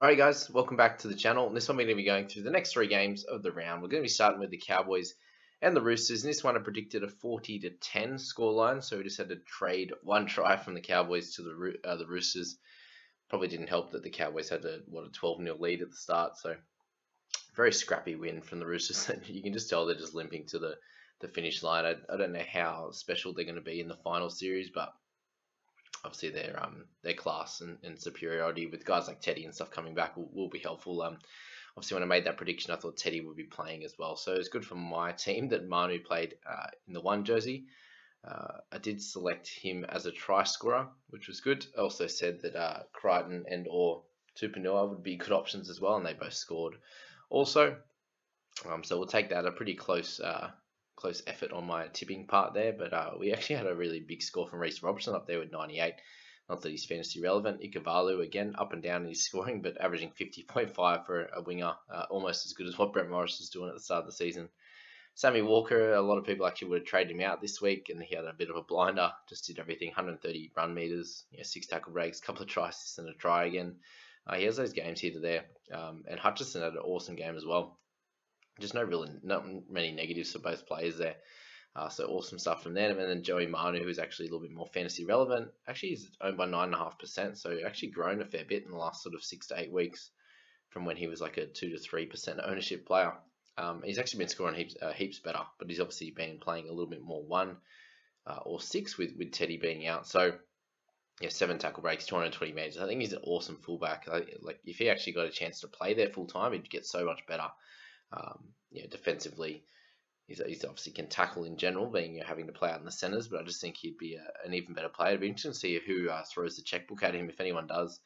Alright guys, welcome back to the channel. In this one we're going to be going through the next three games of the round. We're going to be starting with the Cowboys and the Roosters. In this one I predicted a 40-10 scoreline, so we just had to trade one try from the Cowboys to the Roosters. Probably didn't help that the Cowboys had a 12-0 lead at the start, so very scrappy win from the Roosters. You can just tell they're just limping to the finish line. I don't know how special they're going to be in the final series, but obviously their class and superiority with guys like Teddy and stuff coming back will be helpful. Obviously when I made that prediction, I thought Teddy would be playing as well, so it's good for my team that Manu played in the one jersey. I did select him as a try scorer, which was good. I also said that Crichton and or Tupanua would be good options as well, and they both scored also. So we'll take that, a pretty close effort on my tipping part there, but we actually had a really big score from Reece Robertson up there with 98. Not that he's fantasy relevant. Ikavalu again up and down in his scoring, but averaging 50.5 for a winger, almost as good as what Brett Morris was doing at the start of the season. Sammy Walker, a lot of people actually would have traded him out this week, and he had a bit of a blinder. Just did everything, 130 run meters, 6 tackle breaks, a couple of try assists and a try again. He has those games here to there, and Hutchison had an awesome game as well. Just not many negatives for both players there. So awesome stuff from them. And then Joey Manu, who's actually a little bit more fantasy relevant. Actually, he's owned by 9.5%, so actually grown a fair bit in the last sort of 6 to 8 weeks from when he was like a 2 to 3% ownership player. He's actually been scoring heaps better, but he's obviously been playing a little bit more 1 or 6 with Teddy being out. So yeah, 7 tackle breaks, 220 meters. I think he's an awesome fullback. Like if he actually got a chance to play there full time, he'd get so much better. Defensively, he's obviously can tackle in general, being having to play out in the centres, but I just think he'd be an even better player. It'd be interesting to see who throws the checkbook at him, if anyone does,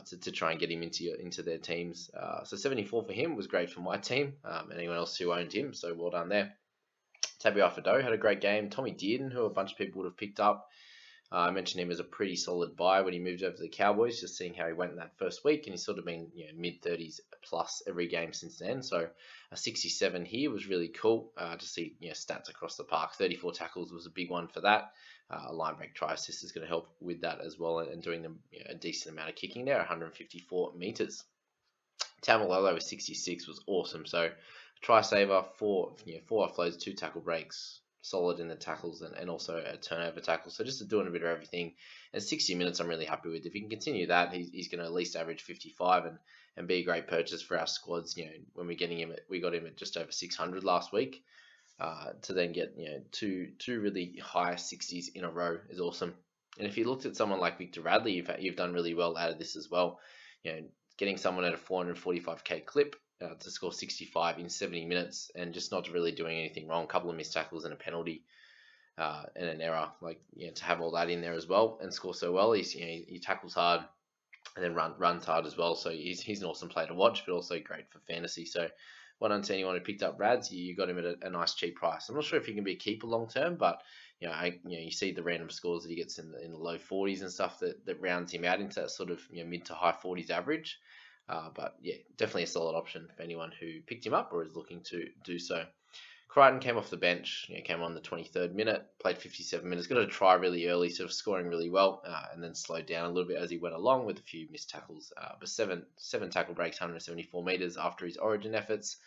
to try and get him into their teams. So 74 for him was great for my team, and anyone else who owned him, so well done there. Tabuai had a great game. Tommy Dearden, who a bunch of people would have picked up. I mentioned him as a pretty solid buy when he moved over to the Cowboys, just seeing how he went in that first week, and he's sort of been mid-30s plus every game since then. So a 67 here was really cool to see stats across the park. 34 tackles was a big one for that. Line break try assist is going to help with that as well, and doing them a decent amount of kicking there, 154 meters. Tamalolo with 66 was awesome. So try saver, 4 offloads, 2 tackle breaks. Solid in the tackles and also a turnover tackle, so just doing a bit of everything. And 60 minutes I'm really happy with. If he can continue that, he's going to at least average 55 and be a great purchase for our squads. When we're getting him we got him at just over 600 last week, to then get two really high 60s in a row is awesome. And if you looked at someone like Victor Radley, you've done really well out of this as well. Getting someone at a 445k clip to score 65 in 70 minutes and just not really doing anything wrong. A couple of missed tackles and a penalty and an error. To have all that in there as well and score so well. He tackles hard and then runs hard as well. So he's an awesome player to watch, but also great for fantasy. So well done to anyone who picked up Rads. You got him at a nice cheap price. I'm not sure if he can be a keeper long term, but you see the random scores that he gets in the low 40s and stuff that rounds him out into that sort of mid to high 40s average. But yeah, definitely a solid option for anyone who picked him up or is looking to do so. Crichton came off the bench, came on the 23rd minute, played 57 minutes, got a try really early, sort of scoring really well, and then slowed down a little bit as he went along with a few missed tackles. But seven tackle breaks, 174 meters after his origin efforts.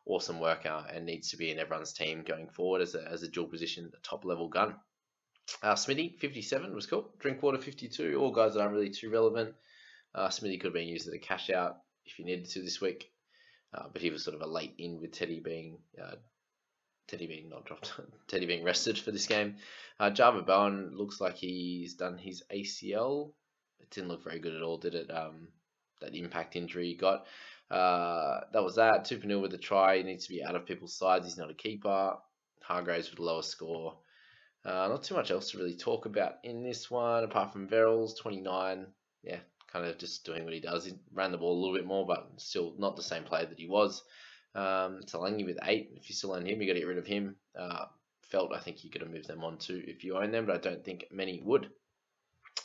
Awesome worker and needs to be in everyone's team going forward as a dual position, a top level gun. Smithy, 57 was cool. Drinkwater, 52, all guys that aren't really too relevant. Smithy could have been used as a cash out if you needed to this week, but he was sort of a late in with Teddy being not dropped, Teddy being rested for this game. Java Bowen looks like he's done his ACL. It didn't look very good at all, did it? That impact injury he got. That was that. Tupanua with the try. He needs to be out of people's sides. He's not a keeper. Hargraves with a lower score. Not too much else to really talk about in this one, apart from Verrills, 29. Yeah, kind of just doing what he does. He ran the ball a little bit more, but still not the same player that he was. Talangi with 8. If you still own him, you got to get rid of him. Felt I think you could have moved them on too if you own them, but I don't think many would.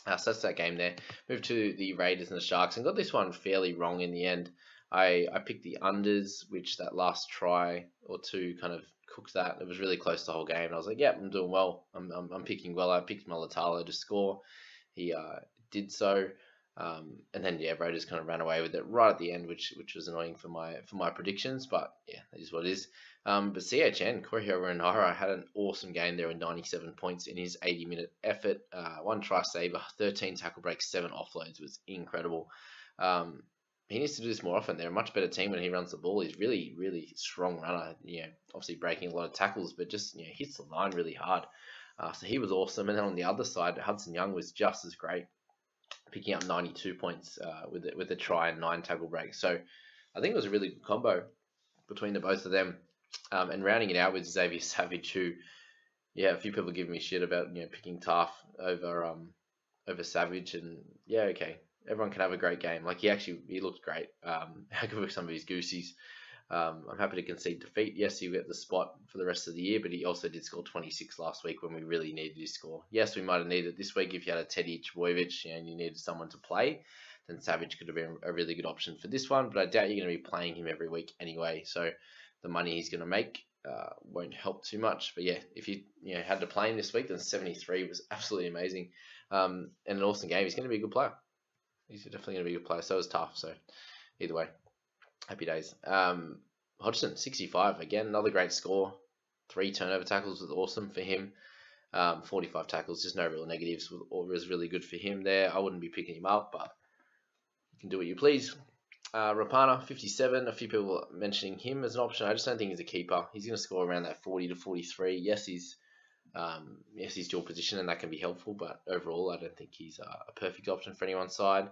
So that's that game there. Moved to the Raiders and the Sharks and got this one fairly wrong in the end. I picked the unders, which that last try or two kind of cooked that. It was really close the whole game. And I was like, yeah, I'm doing well. I'm picking well. I picked Mulatalo to score. He did so. And then yeah, Raiders kind of ran away with it right at the end, which was annoying for my predictions. But yeah, that is what it is. But CHN Corey Renara had an awesome game there with 97 points in his 80-minute effort. One try saver, 13 tackle breaks, 7 offloads was incredible. He needs to do this more often. They're a much better team when he runs the ball. He's really, really strong runner. Obviously breaking a lot of tackles, but just hits the line really hard. So he was awesome. And then on the other side, Hudson Young was just as great, picking up 92 points with a try and 9 tackle breaks. So I think it was a really good combo between the both of them. And rounding it out with Xavier Savage, who, a few people give me shit about picking Taff over Savage, and okay, everyone can have a great game. Like he looked great. I could with some of his goosies. I'm happy to concede defeat. Yes, he'll get the spot for the rest of the year, but he also did score 26 last week when we really needed his score. Yes, we might have needed it this week if you had a Teddy Trbojevic and you needed someone to play. Then Savage could have been a really good option for this one, but I doubt you're going to be playing him every week anyway. So the money he's going to make won't help too much. But yeah, if you had to play him this week, then 73 was absolutely amazing. And an awesome game. He's going to be a good player. He's definitely going to be a good player. So is Tough. So either way, happy days. Hodgson, 65. Again, another great score. 3 turnover tackles was awesome for him. 45 tackles, just no real negatives. Was really good for him there. I wouldn't be picking him up, but you can do what you please. Rapana, 57. A few people are mentioning him as an option. I just don't think he's a keeper. He's going to score around that 40 to 43. Yes, he's dual position, and that can be helpful, but overall, I don't think he's a perfect option for anyone's side.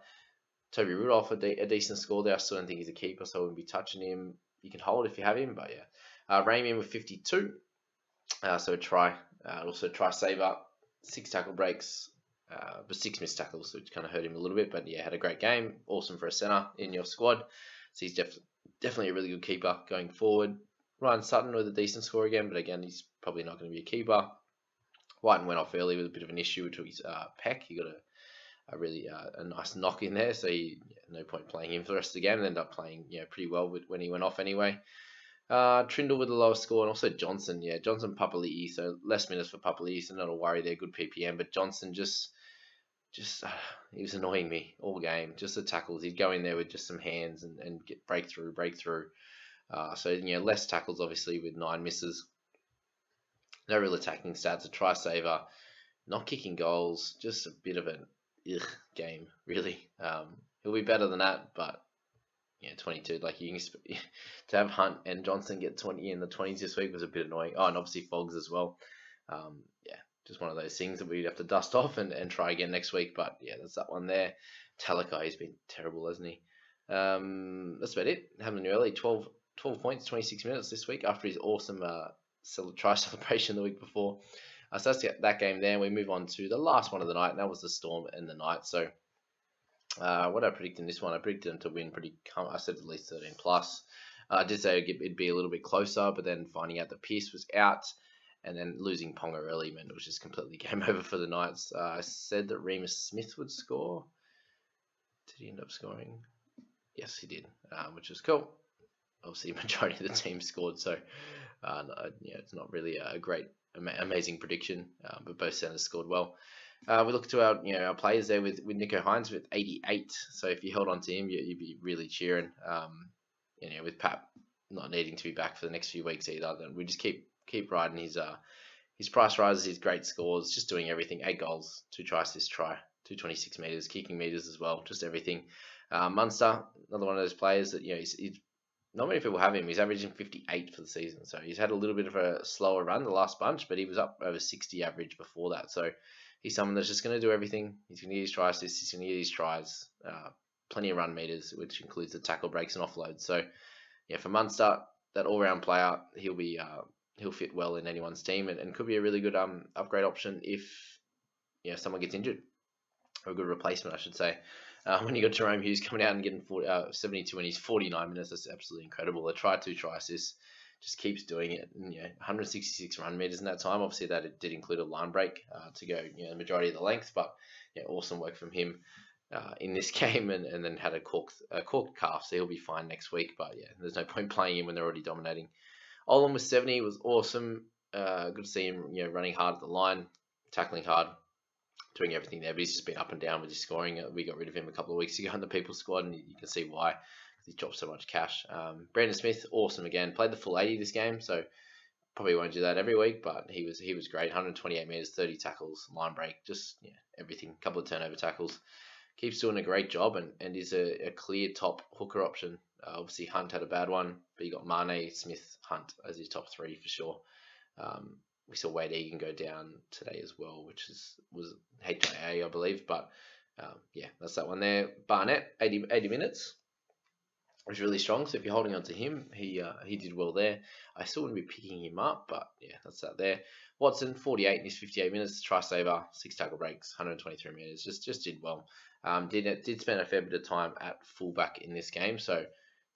Toby Rudolph, a decent score there. I still don't think he's a keeper, so I wouldn't be touching him. You can hold if you have him, but yeah. Raymond with 52. So a try. Also try saver. 6 tackle breaks, but 6 missed tackles, which kind of hurt him a little bit. But yeah, had a great game. Awesome for a centre in your squad. So he's definitely a really good keeper going forward. Ryan Sutton with a decent score again, but again, he's probably not going to be a keeper. Whiten went off early with a bit of an issue to his pec. He got a really nice knock in there, so no point playing him for the rest of the game. Ended up playing pretty well when he went off anyway. Trindle with the lowest score, and also Johnson. Yeah, Johnson Papali'i, so less minutes for Papali'i, so not a worry there. Good PPM, but Johnson just he was annoying me all game. Just the tackles, he'd go in there with just some hands and get breakthrough. So less tackles obviously with 9 misses. No real attacking stats. A try saver, not kicking goals. Just a bit of an game, really. He'll be better than that, but 22. Like you can to have Hunt and Johnson get 20 in the 20s this week was a bit annoying. Oh, and obviously Foggs as well. Just one of those things that we'd have to dust off and try again next week. But yeah, that's that one there. Talakai, he's been terrible, hasn't he? That's about it. Having early 12 points, 26 minutes this week after his awesome try celebration the week before. So that's that game there. We move on to the last one of the night, and that was the Storm and the Knight. So what I predicted in this one, I predicted them to win I said at least 13 plus. I did say it'd be a little bit closer, but then finding out that Pierce was out and then losing Ponga early meant it was just completely game over for the Knights. I said that Remus Smith would score. Did he end up scoring? Yes, he did, which was cool. Obviously, the majority of the team scored, so it's not really a great, amazing prediction, but both centers scored well. We look to our players there with Nico Hines with 88. So if you held on to him, you'd be really cheering. With Pap not needing to be back for the next few weeks either, then we just keep riding his price rises, his great scores, just doing everything. 8 goals, 2 tries this try, 226 meters, kicking meters as well, just everything. Munster, another one of those players that he's not many people have him. He's averaging 58 for the season, so he's had a little bit of a slower run the last bunch, but he was up over 60 average before that. So he's someone that's just going to do everything. He's going to get his try assists. He's going to get his tries. Plenty of run meters, which includes the tackle breaks and offloads. So for Munster, that all-round player, he'll fit well in anyone's team and could be a really good upgrade option if someone gets injured, or a good replacement, I should say. When you got Jerome Hughes coming out and getting 72 in his 49 minutes, that's absolutely incredible. A try, 2 try assists, just keeps doing it. And, 166 run meters in that time. Obviously, that it did include a line break to go the majority of the length, but awesome work from him in this game, and then had a corked calf, so he'll be fine next week. But there's no point playing him when they're already dominating. Olin with 70 was awesome. Good to see him running hard at the line, tackling hard. doing everything there, but he's just been up and down with his scoring. We got rid of him a couple of weeks ago in the People's squad, and you can see why. He dropped so much cash. Brandon Smith, awesome again. Played the full 80 this game, so probably won't do that every week, but he was great. 128 meters, 30 tackles, line break, just everything. Couple of turnover tackles. Keeps doing a great job and is a clear top hooker option. Obviously, Hunt had a bad one, but you got Mane, Smith, Hunt as his top three for sure. We saw Wade Egan go down today as well, which was HIA, I believe. But yeah, that's that one there. Barnett, 80 minutes. Was really strong, so if you're holding on to him, he did well there. I still wouldn't be picking him up, but yeah, that's that there. Watson, 48 in his 58 minutes, try saver, 6 tackle breaks, 123 meters, just did well. Did spend a fair bit of time at fullback in this game, so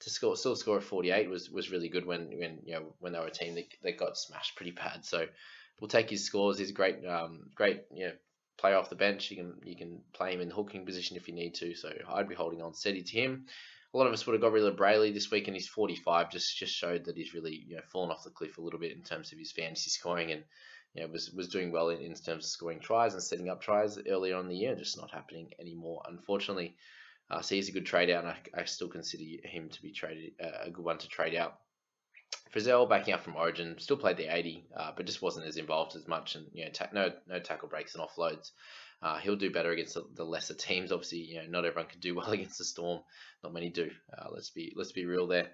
to still score at 48 was really good when they were a team that got smashed pretty bad. So we'll take his scores. He's a great player off the bench. You can play him in the hooking position if you need to. So I'd be holding on steady to him. A lot of us would have got rid of Brayley this week, and he's 45. Just showed that he's really fallen off the cliff a little bit in terms of his fantasy scoring, and was doing well in terms of scoring tries and setting up tries earlier on in the year. Just not happening anymore, unfortunately. So he's a good trade out, and I still consider him to be a good one to trade out. Frizzell backing up from Origin, still played the 80, but just wasn't as involved as much, and no tackle breaks and offloads. He'll do better against the lesser teams. Obviously, not everyone can do well against the Storm. Not many do. Let's be real there.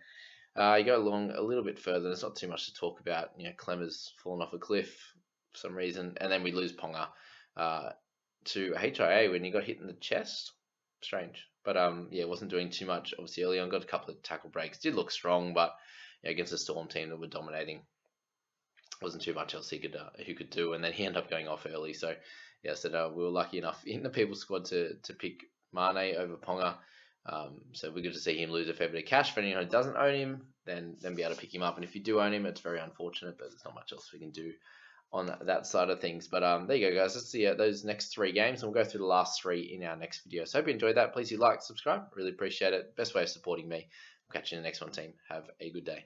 You go along a little bit further. There's not too much to talk about. Clemmer's fallen off a cliff for some reason, and then we lose Ponga to HIA when he got hit in the chest. Strange, but wasn't doing too much. Obviously, early on got a couple of tackle breaks. Did look strong, but against a Storm team that were dominating, wasn't too much else he could do. And then he ended up going off early. So yeah, so we were lucky enough in the People's squad to pick Mane over Ponga. So we're good to see him lose a fair bit of cash. For anyone who doesn't own him, then be able to pick him up. And if you do own him, it's very unfortunate, but there's not much else we can do on that side of things. But there you go, guys. Let's see those next 3 games, and we'll go through the last 3 in our next video. So hope you enjoyed that. Please do like, subscribe. Really appreciate it. Best way of supporting me. We'll catch you in the next one, team. Have a good day.